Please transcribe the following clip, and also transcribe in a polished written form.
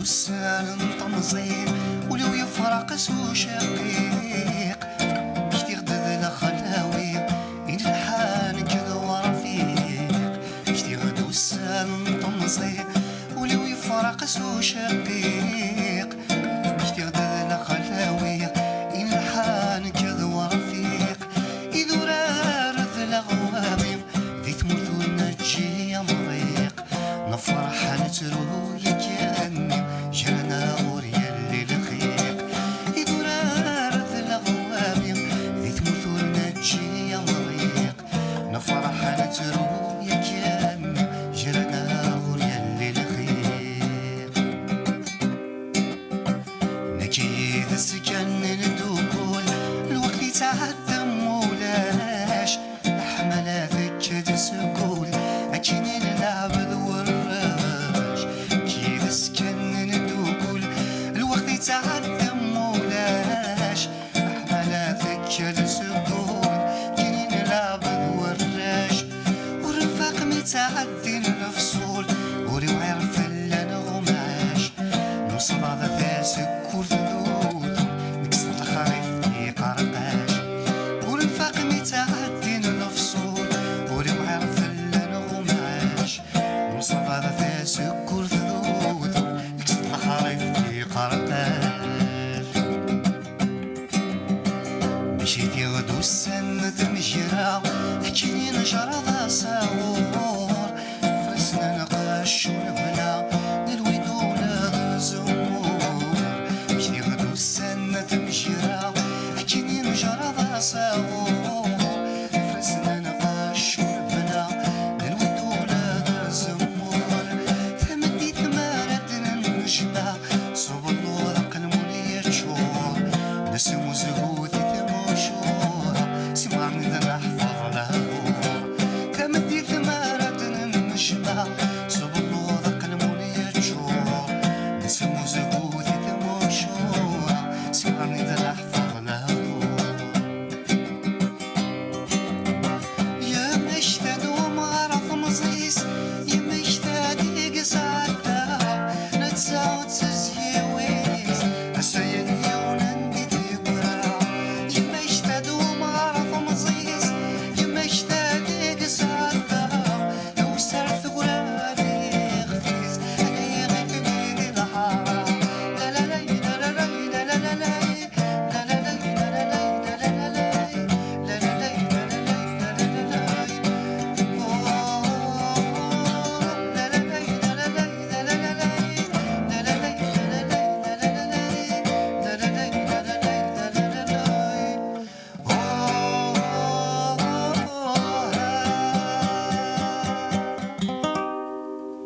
دوسان طمزين ولو يفرق سو شقيق كتير دذل خلاوي إن الحان كذا ورفيق كتير دوسان طمزين ولو يفرق سو شقيق كتير دذل خلاوي إن الحان كذا ورفيق إذا رارث الغوامي ذي ثمرث ونجي يا مريق نفرح نترو يكاني جرنا غوريا اللي الخيق يدور رث الغوامي ذي ثمرث ونجي يا مريق نفرح نترو يكاني جرنا غوريا اللي الخيق نجي ذا السكن ندوكول الوقت يتعدى مولاش حملة ذكر سكول أكيني نلعب الوراش كي ذا السكن ندوكول الوقت يتعدى مولاش حملة ذكر سكول أكيني نلعب الوراش والرفاق متعدي الفصول وري وعرف اللي أنا غماش نوصل هذا ذا سكور ذنود نكسر الخريف في قرقاش والرفاق متعدي الفصول وري وعرف اللي أنا غماش نوصل هذا ذا سكور ذنود نكسر الخريف في قرقاش مشيت يغدو السنة مجرى حكيني نجرى ذا ساوو